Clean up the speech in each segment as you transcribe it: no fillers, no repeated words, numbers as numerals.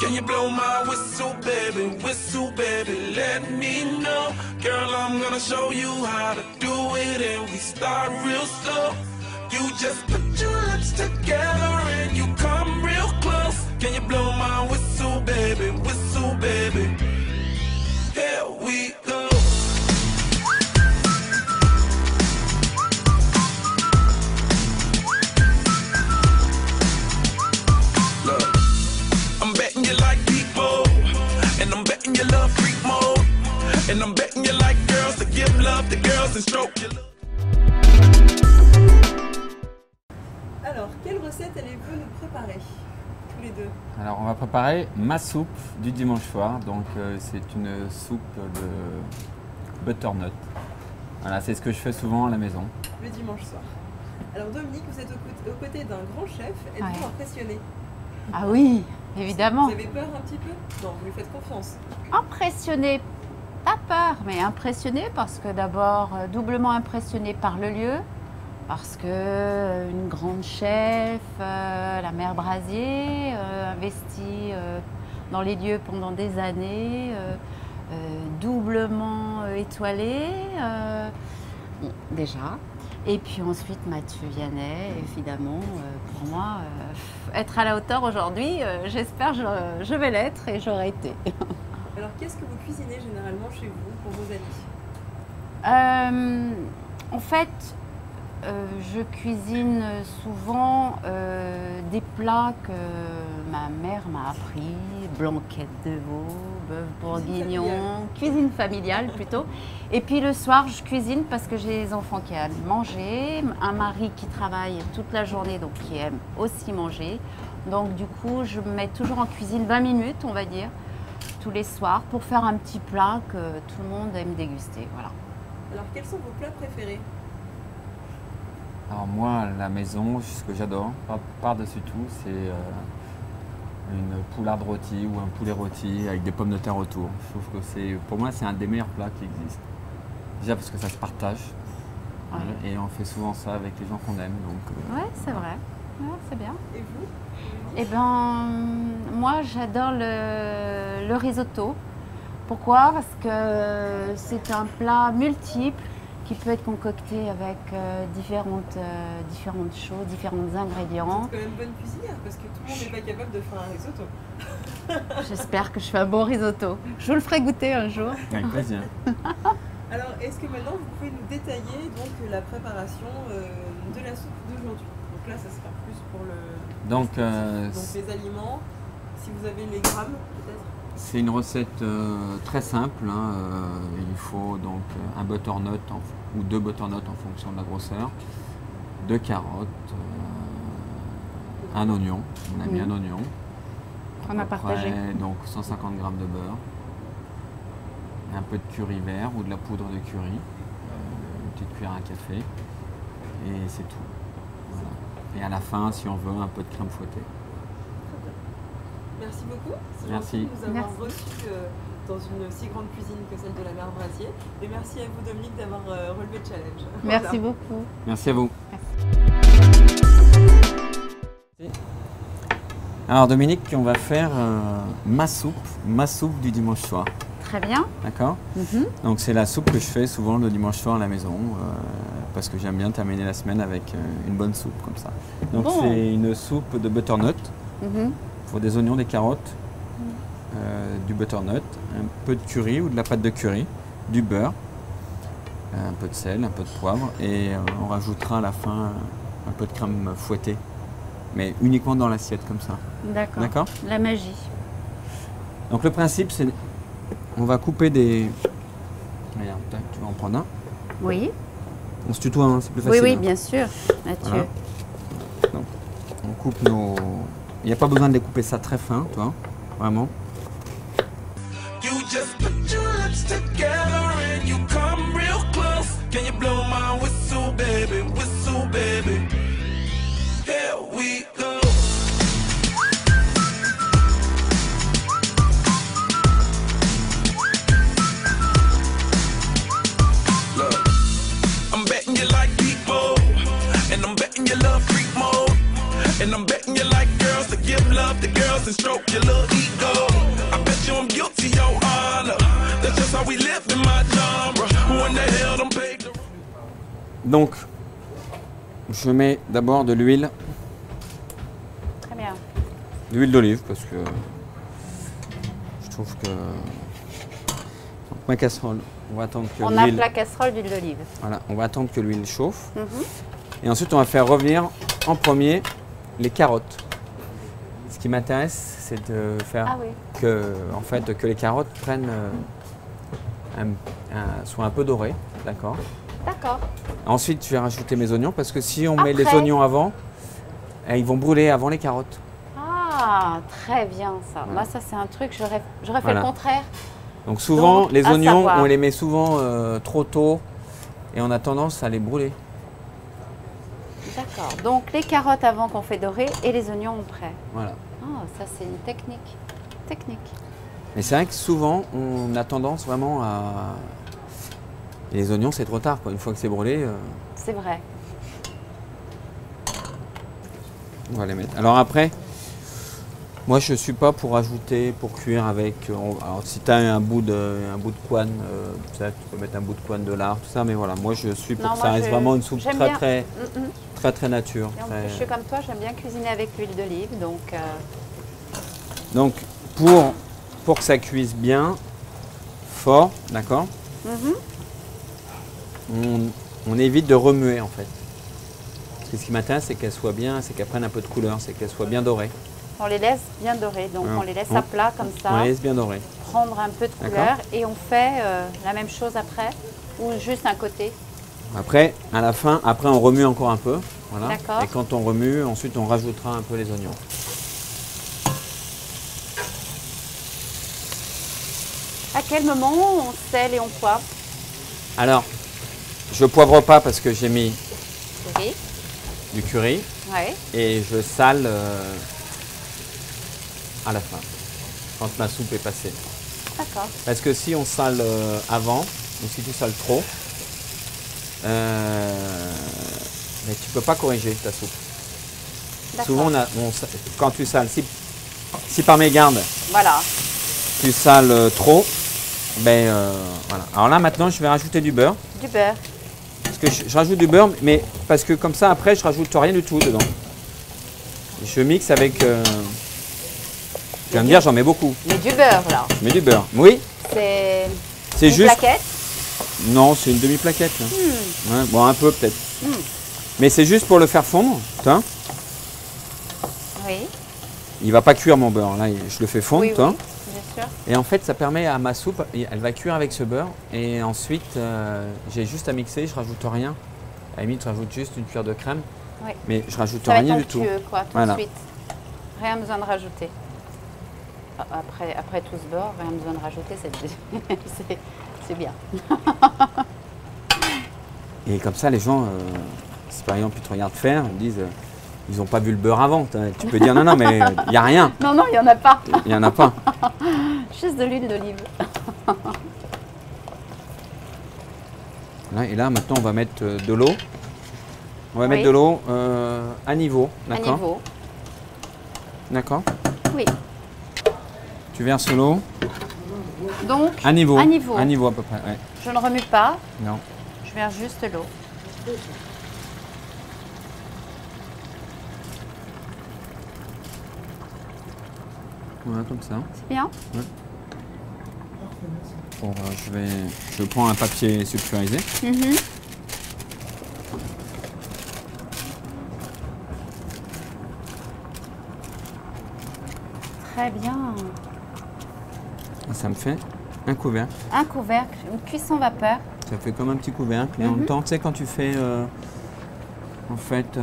Can you blow my whistle, baby, let me know. Girl, I'm gonna show you how to do it, and we start real slow. You just put your lips together and you come real close. Can you blow my whistle, baby, here we go. Look, I'm betting you like people, and I'm betting you love freak mode, and I'm betting you like girls to give love to girls and stroke your love. Alors, quelle recette allez-vous nous préparer, tous les deux? Alors, on va préparer ma soupe du dimanche soir. Donc, c'est une soupe de butternut. Voilà, c'est ce que je fais souvent à la maison. Le dimanche soir. Alors, Dominique, vous êtes aux côtés d'un grand chef. Êtes-vous impressionné? Ah oui, évidemment. Vous avez peur un petit peu? Non, vous lui faites confiance. Impressionné, pas peur, mais impressionné parce que d'abord, doublement impressionné par le lieu. Parce que une grande chef, la mère Brasier, investie dans les lieux pendant des années, doublement étoilée, bon, déjà. Et puis ensuite Mathieu Vianney, évidemment, pour moi, être à la hauteur aujourd'hui, j'espère je vais l'être et j'aurai été. Alors qu'est-ce que vous cuisinez généralement chez vous pour vos amis? En fait, je cuisine souvent des plats que ma mère m'a appris, blanquette de veau, bœuf bourguignon, cuisine familiale plutôt. Et puis le soir, je cuisine parce que j'ai des enfants qui aiment manger, un mari qui travaille toute la journée, donc qui aime aussi manger. Donc du coup, je me mets toujours en cuisine 20 minutes, on va dire, tous les soirs, pour faire un petit plat que tout le monde aime déguster. Voilà. Alors quels sont vos plats préférés? Alors moi, à la maison, ce que j'adore, par-dessus tout, c'est une poularde rôtie ou un poulet rôti avec des pommes de terre autour. Je trouve que pour moi, c'est un des meilleurs plats qui existent. Déjà parce que ça se partage, ouais. Et on fait souvent ça avec les gens qu'on aime. Ouais, c'est vrai, ouais, c'est bien. Et vous? Eh bien, moi, j'adore le risotto. Pourquoi? Parce que c'est un plat multiple qui peut être concocté avec différentes choses, différents ingrédients. Vous êtes quand même bonne cuisinière parce que tout le monde n'est pas capable de faire un risotto. J'espère que je fais un bon risotto. Je vous le ferai goûter un jour. Avec plaisir. Alors, est-ce que maintenant vous pouvez nous détailler donc la préparation de la soupe d'aujourd'hui? Donc là, ça sera plus pour le... Donc les aliments, si vous avez les grammes peut-être. C'est une recette très simple. Hein. Il faut donc un butternut ou 2 butternuts en fonction de la grosseur, 2 carottes, un oignon. On a mis un oignon. On a partagé. Donc 150 g de beurre, un peu de curry vert ou de la poudre de curry, une petite cuillère à café, et c'est tout. Voilà. Et à la fin, si on veut, un peu de crème fouettée. Merci beaucoup. Merci. De nous avoir reçus dans une si grande cuisine que celle de la mère Brasier. Et merci à vous, Dominique, d'avoir relevé le challenge. Merci beaucoup. Merci à vous. Merci. Alors Dominique, on va faire ma soupe du dimanche soir. Très bien. D'accord. Donc c'est la soupe que je fais souvent le dimanche soir à la maison parce que j'aime bien terminer la semaine avec une bonne soupe comme ça. Donc c'est une soupe de butternut. Il faut des oignons, des carottes, du butternut, un peu de curry ou de la pâte de curry, du beurre, un peu de sel, un peu de poivre et on rajoutera à la fin un peu de crème fouettée, mais uniquement dans l'assiette comme ça. D'accord. D'accord. La magie. Donc le principe c'est, on va couper des... Regarde, tu vas en prendre un. Oui. On se tutoie, hein, c'est plus facile. Oui, oui, hein. bien sûr, Mathieu. Voilà. Donc, on coupe nos... Il n'y a pas besoin de les couper ça très fin, toi, vraiment. You just put your lips together and you come real close. Can you blow my whistle, baby, here we go. Look, I'm betting you like people, and I'm betting you love freak mode, And I'm betting you like girls to give love to girls and stroke your little ego. I bet you I'm guilty, your honor. That's just how we live in my genre. Who in the hell done paid the... Donc, je mets d'abord de l'huile. Très bien. De l'huile d'olive parce que je trouve que... Donc, ma casserole, on va attendre que On a l'huile... la casserole d'huile d'olive. Voilà, on va attendre que l'huile chauffe. Et ensuite, on va faire revenir en premier les carottes. Ce qui m'intéresse, c'est de faire Ah oui. que les carottes prennent, soient un peu dorées, d'accord. D'accord. Ensuite, je vais rajouter mes oignons parce que si on met les Après. oignons avant, ils vont brûler avant les carottes. Ah, très bien ça. Voilà. Moi, ça, c'est un truc, j'aurais fait Voilà. le contraire. Donc souvent, Donc, les à oignons, savoir. on les met souvent trop tôt et on a tendance à les brûler. D'accord. Donc, les carottes avant qu'on fait dorer et les oignons après. Voilà. Ah, ça, c'est une technique. Mais c'est vrai que souvent, on a tendance vraiment à... Et les oignons, c'est trop tard, quoi. Une fois que c'est brûlé, C'est vrai. on va les mettre. Alors après, moi, je suis pas pour ajouter, pour cuire avec... alors, si tu as un bout de couenne, tu peux mettre un bout de couenne de lard, tout ça. Mais voilà, moi, je suis pour Non, que ça moi, reste vraiment une soupe j'aime très, bien. très nature. Et en très- plus, je suis comme toi, j'aime bien cuisiner avec l'huile d'olive. Donc, pour que ça cuise bien, fort, d'accord, on évite de remuer en fait. Parce que ce qui m'intéresse, c'est qu'elle soit bien, c'est qu'elle prenne un peu de couleur, c'est qu'elle soit bien dorée. on les laisse bien dorer. Donc, Alors, on les laisse à plat comme On ça, les laisse bien dorées. prendre un peu de D'accord. couleur. Et on fait la même chose après ou juste un côté. Après, à la fin, après on remue encore un peu. Voilà. D'accord. Et quand on remue, ensuite on rajoutera un peu les oignons. À quel moment on sèle et on poivre? Alors, je poivre pas parce que j'ai mis Oui. du curry Ouais. et je sale à la fin, quand ma soupe est passée. D'accord. Parce que si on sale avant, ou si tu sales trop, mais tu peux pas corriger ta soupe. D'accord. Souvent, quand tu sales, si par mégarde, Voilà. tu sales trop, ben voilà. Alors là, maintenant, je vais rajouter du beurre. Du beurre. Parce que je rajoute du beurre, mais parce que comme ça, après, je rajoute rien du tout dedans. Je mixe avec... je viens de dire, j'en mets beaucoup. Mais du beurre, là. Je mets du beurre. Oui, C'est c'est une juste... plaquette. Non, c'est une demi-plaquette. Là. Ouais, bon, un peu peut-être. Mais c'est juste pour le faire fondre. Tiens. Oui. Il va pas cuire mon beurre. Là, je le fais fondre. Oui, tiens. oui, bien sûr. Et en fait, ça permet à ma soupe, elle va cuire avec ce beurre. Et ensuite, j'ai juste à mixer, je rajoute rien. À la limite, je rajoute juste une cuillère de crème. Oui. Mais je rajoute Ça va rien être du tout. onctueux, quoi, tout Voilà. de suite. Rien besoin de rajouter. Après tout ce beurre, rien besoin de rajouter, c'est bien. Et comme ça, les gens, si par exemple ils te regardent faire, ils disent, ils n'ont pas vu le beurre avant. Tu peux dire non, non, mais il n'y a rien. Non, non, il n'y en a pas. Il n'y en a pas. Juste de l'huile d'olive. Là, et là, maintenant, on va mettre de l'eau. On va mettre Oui. de l'eau à niveau. À D'accord. niveau. D'accord. Oui. Tu verses l'eau Donc, à niveau. À niveau. À niveau à peu près. Ouais. je ne remue pas, Non. je verse juste l'eau. Voilà, comme ça. C'est bien? Bon, je prends un papier sulfurisé. Très bien. Et ça me fait un couvercle. Un couvercle, une cuisson vapeur. Ça fait comme un petit couvercle. Et en même temps, tu sais, quand tu fais en fait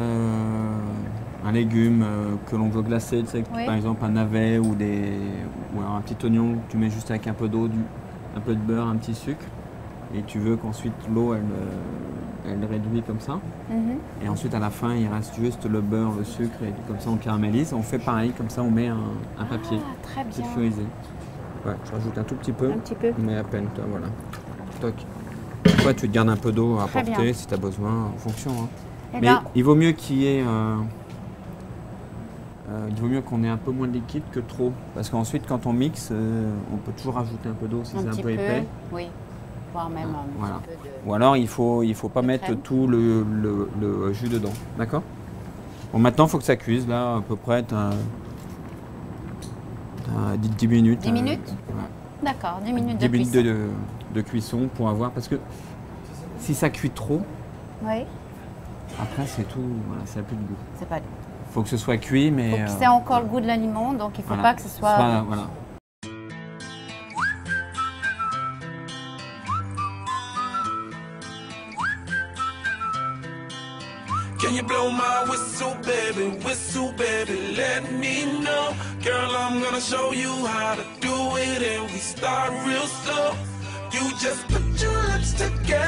un légume que l'on veut glacer, tu sais, Oui. par exemple un navet ou alors un petit oignon, tu mets juste avec un peu d'eau, un peu de beurre, un petit sucre. Et tu veux qu'ensuite l'eau, elle réduit comme ça. Et ensuite, à la fin, il reste juste le beurre, le sucre, et comme ça, on caramélise. On fait pareil, comme ça, on met un papier Ah, très bien. sulfurisé. Ouais, je rajoute un tout petit peu. Un petit peu. Mais à peine, toi, voilà. Toc. Après, tu te gardes un peu d'eau à Très apporter bien. si tu as besoin, en fonction. Hein. Eh Mais ben, il vaut mieux qu'il y ait il vaut mieux qu'on ait un peu moins de liquide que trop. Parce qu'ensuite, quand on mixe, on peut toujours rajouter un peu d'eau si c'est un peu épais. Oui, voire même un petit peu de... Ou alors, il faut pas mettre crème. tout le jus dedans. D'accord? Bon, maintenant, il faut que ça cuise, là, à peu près 10 minutes. 10 minutes Ouais. D'accord, 10 minutes 10 de minutes cuisson. de cuisson pour avoir... Parce que si ça cuit trop, Oui, après, c'est tout... Voilà, ça n'a plus de goût. c'est pas... Il faut que ce soit cuit, mais... Faut que c'est encore le goût de l'aliment, donc il ne faut voilà. pas que ce soit... Voilà. Can you blow my whistle, baby, let me know. Girl, I'm gonna show you how to do it and we start real slow. You just put your lips together